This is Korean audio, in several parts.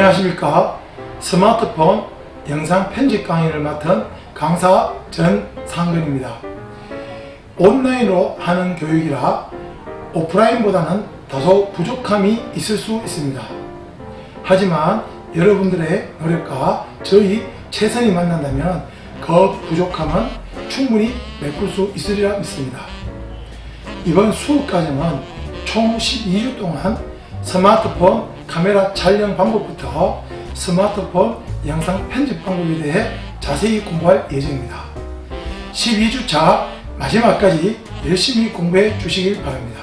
안녕하십니까. 스마트폰 영상 편집 강의를 맡은 강사 전상근입니다. 온라인으로 하는 교육이라 오프라인보다는 다소 부족함이 있을 수 있습니다. 하지만 여러분들의 노력과 저희 최선이 만난다면 그 부족함은 충분히 메꿀 수 있으리라 믿습니다. 이번 수업 과정은 총 12주 동안 스마트폰 카메라 촬영 방법부터 스마트폰 영상 편집 방법에 대해 자세히 공부할 예정입니다. 12주차 마지막까지 열심히 공부해 주시길 바랍니다.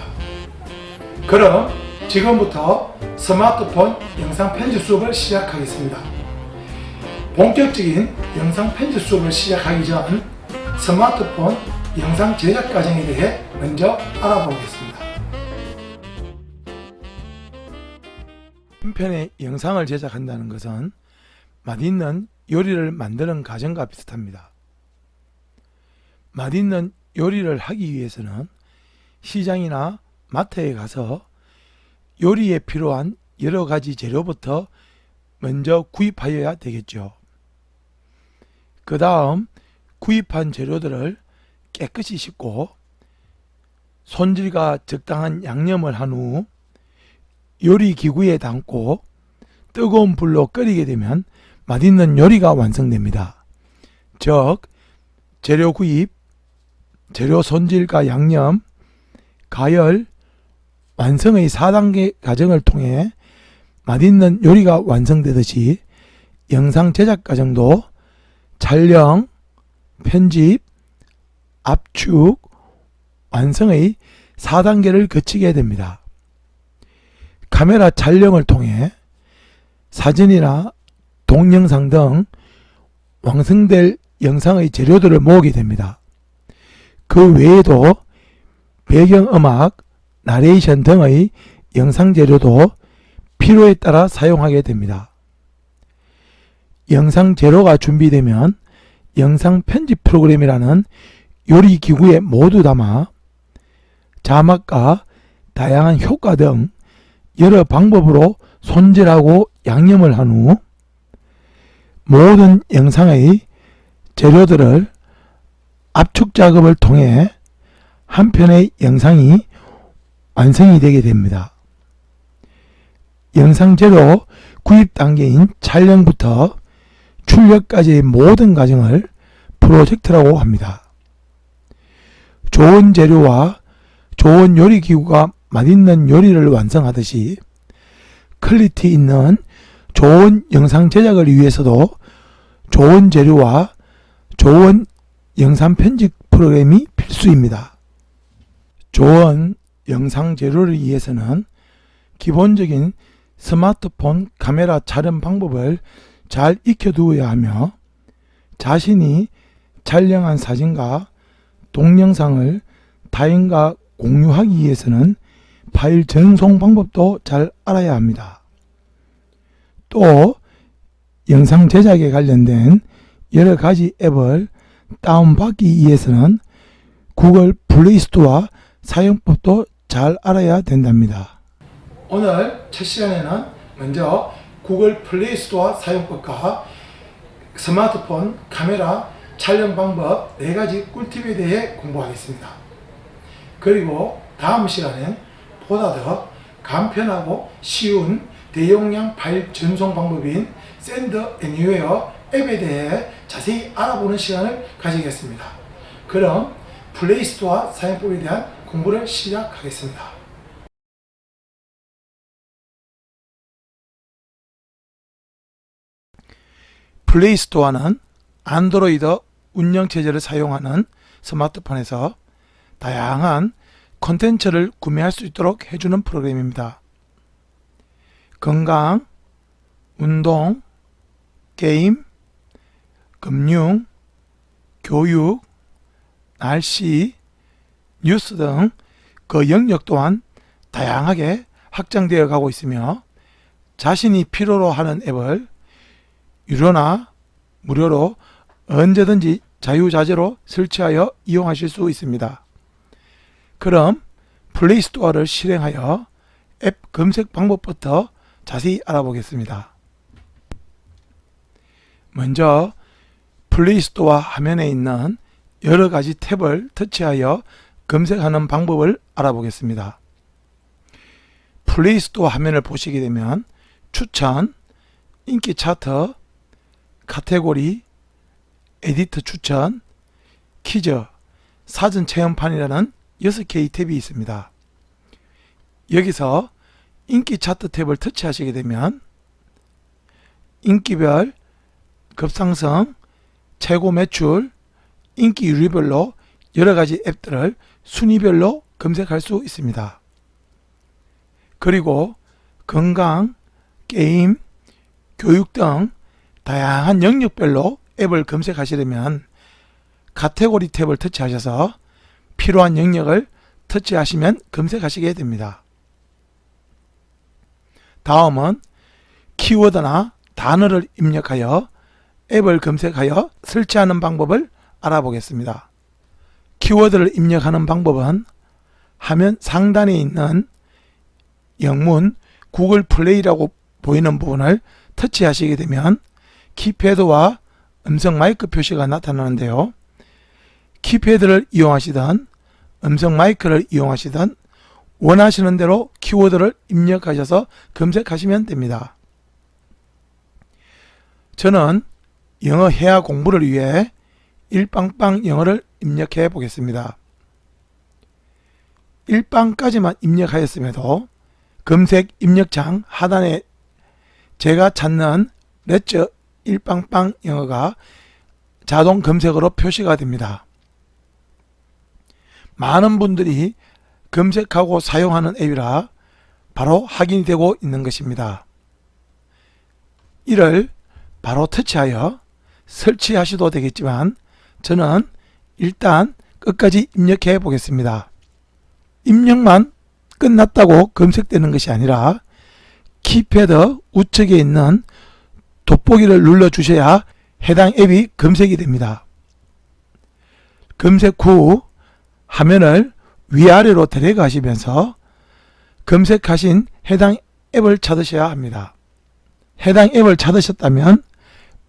그럼 지금부터 스마트폰 영상 편집 수업을 시작하겠습니다. 본격적인 영상 편집 수업을 시작하기 전 스마트폰 영상 제작 과정에 대해 먼저 알아보겠습니다. 한 편의 영상을 제작한다는 것은 맛있는 요리를 만드는 과정과 비슷합니다. 맛있는 요리를 하기 위해서는 시장이나 마트에 가서 요리에 필요한 여러 가지 재료부터 먼저 구입하여야 되겠죠. 그 다음 구입한 재료들을 깨끗이 씻고 손질과 적당한 양념을 한 후 요리 기구에 담고 뜨거운 불로 끓이게 되면 맛있는 요리가 완성됩니다. 즉, 재료 구입, 재료 손질과 양념, 가열, 완성의 4단계 과정을 통해 맛있는 요리가 완성되듯이 영상 제작 과정도 촬영, 편집, 압축, 완성의 4단계를 거치게 됩니다. 카메라 촬영을 통해 사진이나 동영상 등 완성될 영상의 재료들을 모으게 됩니다. 그 외에도 배경음악, 나레이션 등의 영상 재료도 필요에 따라 사용하게 됩니다. 영상 재료가 준비되면 영상 편집 프로그램이라는 요리 기구에 모두 담아 자막과 다양한 효과 등 여러 방법으로 손질하고 양념을 한 후 모든 영상의 재료들을 압축 작업을 통해 한 편의 영상이 완성이 되게 됩니다. 영상 재료 구입 단계인 촬영부터 출력까지의 모든 과정을 프로젝트라고 합니다. 좋은 재료와 좋은 요리 기구가 맛있는 요리를 완성하듯이 퀄리티 있는 좋은 영상 제작을 위해서도 좋은 재료와 좋은 영상 편집 프로그램이 필수입니다. 좋은 영상 재료를 위해서는 기본적인 스마트폰 카메라 촬영 방법을 잘 익혀두어야 하며 자신이 촬영한 사진과 동영상을 타인과 공유하기 위해서는 파일 전송 방법도 잘 알아야 합니다. 또 영상 제작에 관련된 여러 가지 앱을 다운받기 위해서는 구글 플레이 스토어 사용법도 잘 알아야 된답니다. 오늘 첫 시간에는 먼저 구글 플레이 스토어 사용법과 스마트폰 카메라 촬영 방법 4가지 꿀팁에 대해 공부하겠습니다. 그리고 다음 시간엔 보다 더 간편하고 쉬운 대용량 파일 전송 방법인 샌드 애니웨어 앱에 대해 자세히 알아보는 시간을 가지겠습니다. 그럼 플레이스토어 사용법에 대한 공부를 시작하겠습니다. 플레이스토어는 안드로이드 운영체제를 사용하는 스마트폰에서 다양한 콘텐츠를 구매할 수 있도록 해주는 프로그램입니다. 건강, 운동, 게임, 금융, 교육, 날씨, 뉴스 등 그 영역 또한 다양하게 확장되어 가고 있으며 자신이 필요로 하는 앱을 유료나 무료로 언제든지 자유자재로 설치하여 이용하실 수 있습니다. 그럼 플레이스토어를 실행하여 앱 검색 방법부터 자세히 알아보겠습니다. 먼저 플레이스토어 화면에 있는 여러가지 탭을 터치하여 검색하는 방법을 알아보겠습니다. 플레이스토어 화면을 보시게 되면 추천, 인기 차트, 카테고리, 에디트 추천, 퀴즈, 사전 체험판이라는 6개의 탭이 있습니다. 여기서 인기 차트 탭을 터치하시게 되면 인기별, 급상승, 최고 매출, 인기 유리별로 여러가지 앱들을 순위별로 검색할 수 있습니다. 그리고 건강, 게임, 교육 등 다양한 영역별로 앱을 검색하시려면 카테고리 탭을 터치하셔서 필요한 영역을 터치하시면 검색하시게 됩니다. 다음은 키워드나 단어를 입력하여 앱을 검색하여 설치하는 방법을 알아보겠습니다. 키워드를 입력하는 방법은 화면 상단에 있는 영문 구글 플레이라고 보이는 부분을 터치하시게 되면 키패드와 음성 마이크 표시가 나타나는데요. 키패드를 이용하시든 음성 마이크를 이용하시든 원하시는 대로 키워드를 입력하셔서 검색하시면 됩니다. 저는 영어 회화 공부를 위해 일빵빵 영어를 입력해 보겠습니다. 일빵까지만 입력하였음에도 검색 입력창 하단에 제가 찾는 렛츠 일빵빵 영어가 자동 검색어로 표시가 됩니다. 많은 분들이 검색하고 사용하는 앱이라 바로 확인이 되고 있는 것입니다. 이를 바로 터치하여 설치하셔도 되겠지만 저는 일단 끝까지 입력해 보겠습니다. 입력만 끝났다고 검색되는 것이 아니라 키패드 우측에 있는 돋보기를 눌러 주셔야 해당 앱이 검색이 됩니다. 검색 후 화면을 위아래로 드래그 하시면서 검색하신 해당 앱을 찾으셔야 합니다. 해당 앱을 찾으셨다면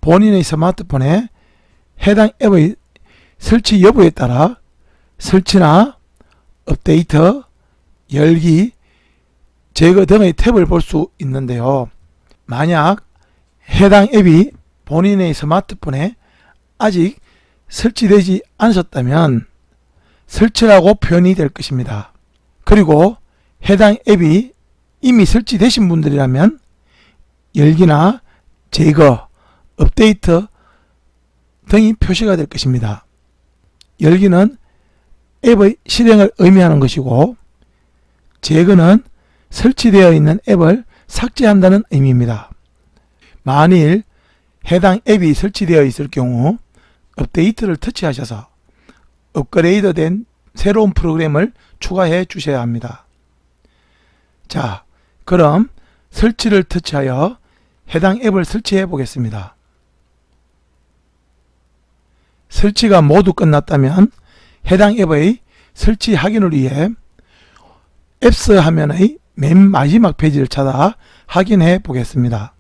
본인의 스마트폰에 해당 앱의 설치 여부에 따라 설치나 업데이트, 열기, 제거 등의 탭을 볼 수 있는데요. 만약 해당 앱이 본인의 스마트폰에 아직 설치되지 않으셨다면 설치라고 표현이 될 것입니다. 그리고 해당 앱이 이미 설치되신 분들이라면 열기나 제거, 업데이트 등이 표시가 될 것입니다. 열기는 앱의 실행을 의미하는 것이고 제거는 설치되어 있는 앱을 삭제한다는 의미입니다. 만일 해당 앱이 설치되어 있을 경우 업데이트를 터치하셔서 업그레이드된 새로운 프로그램을 추가해 주셔야 합니다. 자, 그럼 설치를 터치하여 해당 앱을 설치해 보겠습니다. 설치가 모두 끝났다면 해당 앱의 설치 확인을 위해 앱스 화면의 맨 마지막 페이지를 찾아 확인해 보겠습니다.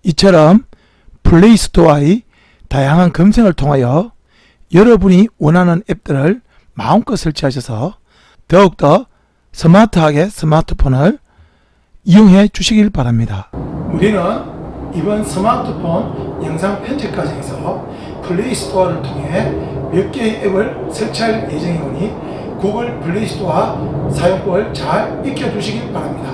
이처럼 플레이스토어의 다양한 검색을 통하여 여러분이 원하는 앱들을 마음껏 설치하셔서 더욱더 스마트하게 스마트폰을 이용해 주시길 바랍니다. 우리는 이번 스마트폰 영상 편집 과정에서 플레이스토어를 통해 몇 개의 앱을 설치할 예정이오니 구글 플레이스토어 사용법을 잘 익혀두시길 바랍니다.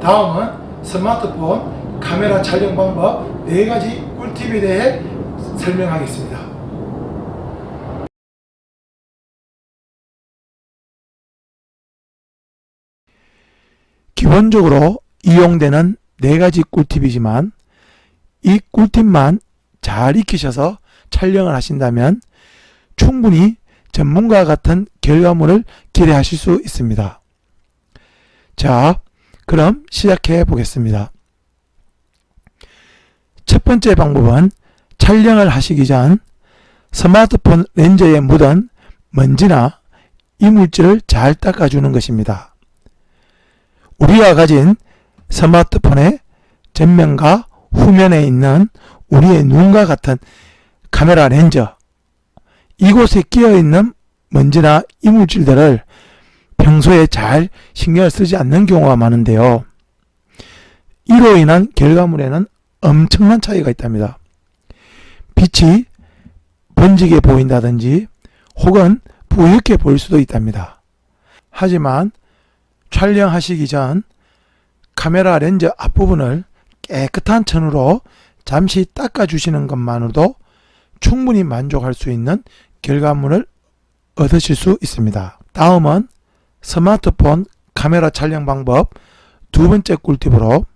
다음은 스마트폰 카메라 촬영 방법 4가지 꿀팁에 대해 설명하겠습니다. 기본적으로 이용되는 4가지 꿀팁이지만 이 꿀팁만 잘 익히셔서 촬영을 하신다면 충분히 전문가 같은 결과물을 기대하실 수 있습니다. 자, 그럼 시작해 보겠습니다. 첫 번째 방법은 촬영을 하시기 전 스마트폰 렌즈에 묻은 먼지나 이물질을 잘 닦아주는 것입니다. 우리가 가진 스마트폰의 전면과 후면에 있는 우리의 눈과 같은 카메라 렌즈, 이곳에 끼어있는 먼지나 이물질들을 평소에 잘 신경을 쓰지 않는 경우가 많은데요. 이로 인한 결과물에는 엄청난 차이가 있답니다. 빛이 번지게 보인다든지 혹은 뿌옇게 보일 수도 있답니다. 하지만 촬영하시기 전 카메라 렌즈 앞부분을 깨끗한 천으로 잠시 닦아주시는 것만으로도 충분히 만족할 수 있는 결과물을 얻으실 수 있습니다. 다음은 스마트폰 카메라 촬영 방법 두 번째 꿀팁으로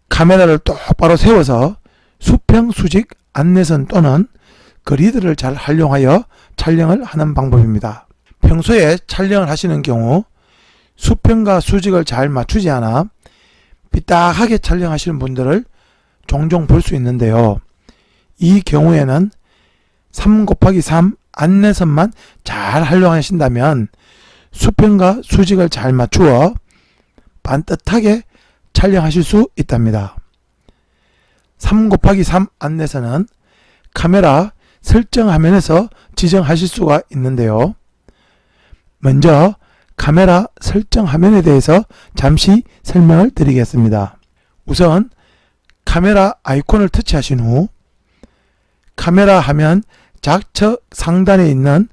카메라를 똑바로 세워서 수평 수직 안내선 또는 그리드를 잘 활용하여 촬영을 하는 방법입니다. 평소에 촬영을 하시는 경우 수평과 수직을 잘 맞추지 않아 삐딱하게 촬영하시는 분들을 종종 볼 수 있는데요. 이 경우에는 3곱하기3 안내선만 잘 활용하신다면 수평과 수직을 잘 맞추어 반듯하게 촬영하실 수 있답니다. 3곱하기3 안내선은 카메라 설정 화면에서 지정하실 수가 있는데요. 먼저 카메라 설정 화면에 대해서 잠시 설명을 드리겠습니다. 우선 카메라 아이콘을 터치하신 후 카메라 화면 좌측 상단에 있는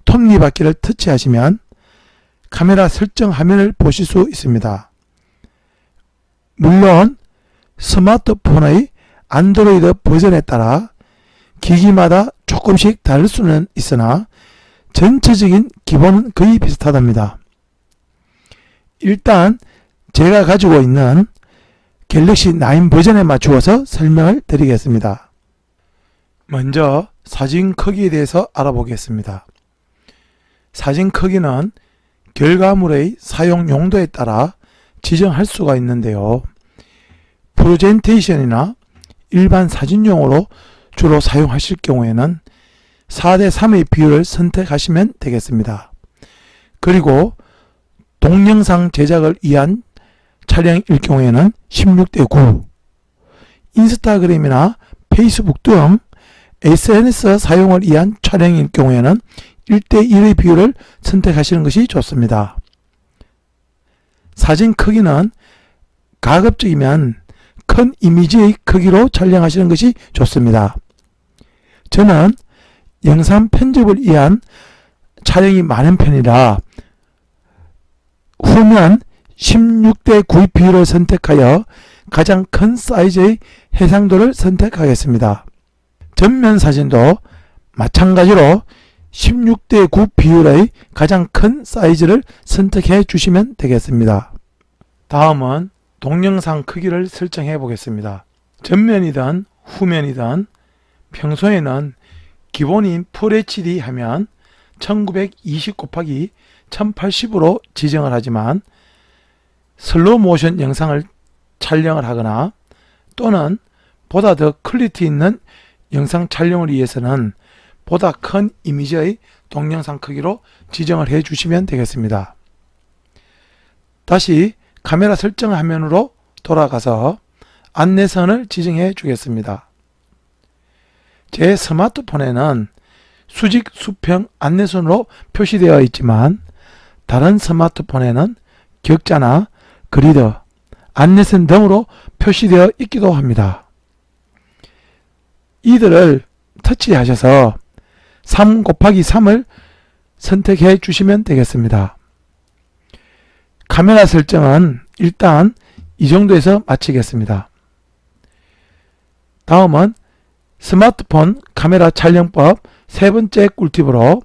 톱니바퀴를 터치하시면 카메라 설정 화면을 보실 수 있습니다. 물론 스마트폰의 안드로이드 버전에 따라 기기마다 조금씩 다를 수는 있으나 전체적인 기본은 거의 비슷하답니다. 일단 제가 가지고 있는 갤럭시 9 버전에 맞추어서 설명을 드리겠습니다. 먼저 사진 크기에 대해서 알아보겠습니다. 사진 크기는 결과물의 사용 용도에 따라 지정할 수가 있는데요. 프레젠테이션이나 일반 사진용으로 주로 사용하실 경우에는 4:3의 비율을 선택하시면 되겠습니다. 그리고 동영상 제작을 위한 촬영일 경우에는 16:9, 인스타그램이나 페이스북 등 SNS 사용을 위한 촬영일 경우에는 1:1의 비율을 선택하시는 것이 좋습니다. 사진 크기는 가급적이면 큰 이미지의 크기로 촬영하시는 것이 좋습니다. 저는 영상 편집을 위한 촬영이 많은 편이라 후면 16:9의 비율을 선택하여 가장 큰 사이즈의 해상도를 선택하겠습니다. 전면 사진도 마찬가지로 16:9 비율의 가장 큰 사이즈를 선택해 주시면 되겠습니다. 다음은 동영상 크기를 설정해 보겠습니다. 전면이든 후면이든 평소에는 기본인 FHD 하면 1920곱하기1080으로 지정을 하지만 슬로우 모션 영상을 촬영을 하거나 또는 보다 더 퀄리티 있는 영상 촬영을 위해서는 보다 큰 이미지의 동영상 크기로 지정을 해 주시면 되겠습니다. 다시 카메라 설정 화면으로 돌아가서 안내선을 지정해 주겠습니다. 제 스마트폰에는 수직 수평 안내선으로 표시되어 있지만 다른 스마트폰에는 격자나 그리드, 안내선 등으로 표시되어 있기도 합니다. 이들을 터치하셔서 3곱하기3을 선택해 주시면 되겠습니다. 카메라 설정은 일단 이 정도에서 마치겠습니다. 다음은 스마트폰 카메라 촬영법 세 번째 꿀팁으로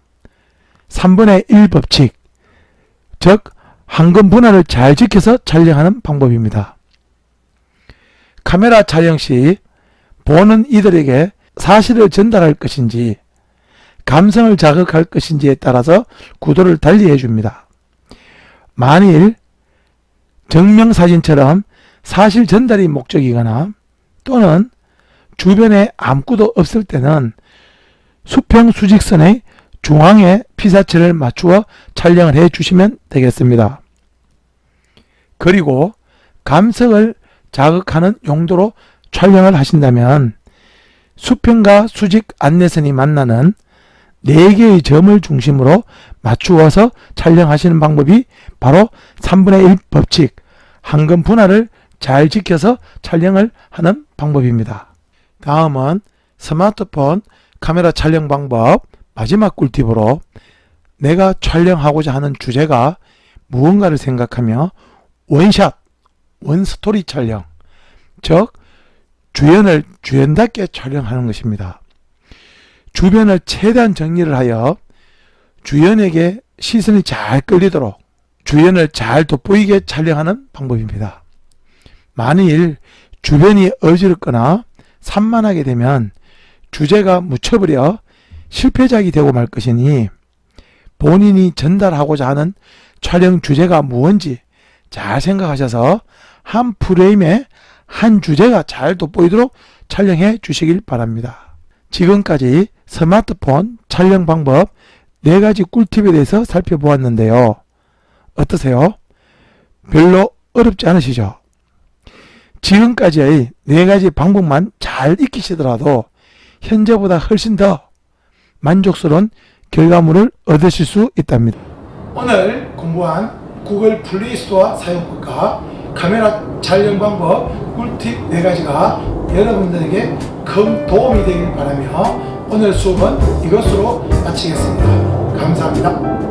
3분의 1 법칙, 즉 황금 분할을 잘 지켜서 촬영하는 방법입니다. 카메라 촬영 시 보는 이들에게 사실을 전달할 것인지 감성을 자극할 것인지에 따라서 구도를 달리 해줍니다. 만일 증명사진처럼 사실 전달이 목적이거나 또는 주변에 아무것도 없을 때는 수평 수직선의 중앙에 피사체를 맞추어 촬영을 해 주시면 되겠습니다. 그리고 감성을 자극하는 용도로 촬영을 하신다면 수평과 수직 안내선이 만나는 4개의 점을 중심으로 맞추어서 촬영하시는 방법이 바로 3분의 1 법칙, 한금 분할을 잘 지켜서 촬영을 하는 방법입니다. 다음은 스마트폰 카메라 촬영 방법 마지막 꿀팁으로 내가 촬영하고자 하는 주제가 무언가를 생각하며 원샷, 원스토리 촬영, 즉 주연을 주연답게 촬영하는 것입니다. 주변을 최대한 정리를 하여 주연에게 시선이 잘 끌리도록 주연을 잘 돋보이게 촬영하는 방법입니다. 만일 주변이 어지럽거나 산만하게 되면 주제가 묻혀버려 실패작이 되고 말 것이니 본인이 전달하고자 하는 촬영 주제가 무언지 잘 생각하셔서 한 프레임에 한 주제가 잘 돋보이도록 촬영해 주시길 바랍니다. 지금까지 스마트폰 촬영 방법 4가지 꿀팁에 대해서 살펴보았는데요. 어떠세요? 별로 어렵지 않으시죠? 지금까지의 4가지 방법만 잘 익히시더라도 현재보다 훨씬 더 만족스러운 결과물을 얻으실 수 있답니다. 오늘 공부한 구글 플레이스토어 사용법과 카메라 촬영 방법 꿀팁 4가지가 여러분들에게 큰 도움이 되길 바라며 오늘 수업은 이것으로 마치겠습니다. 감사합니다.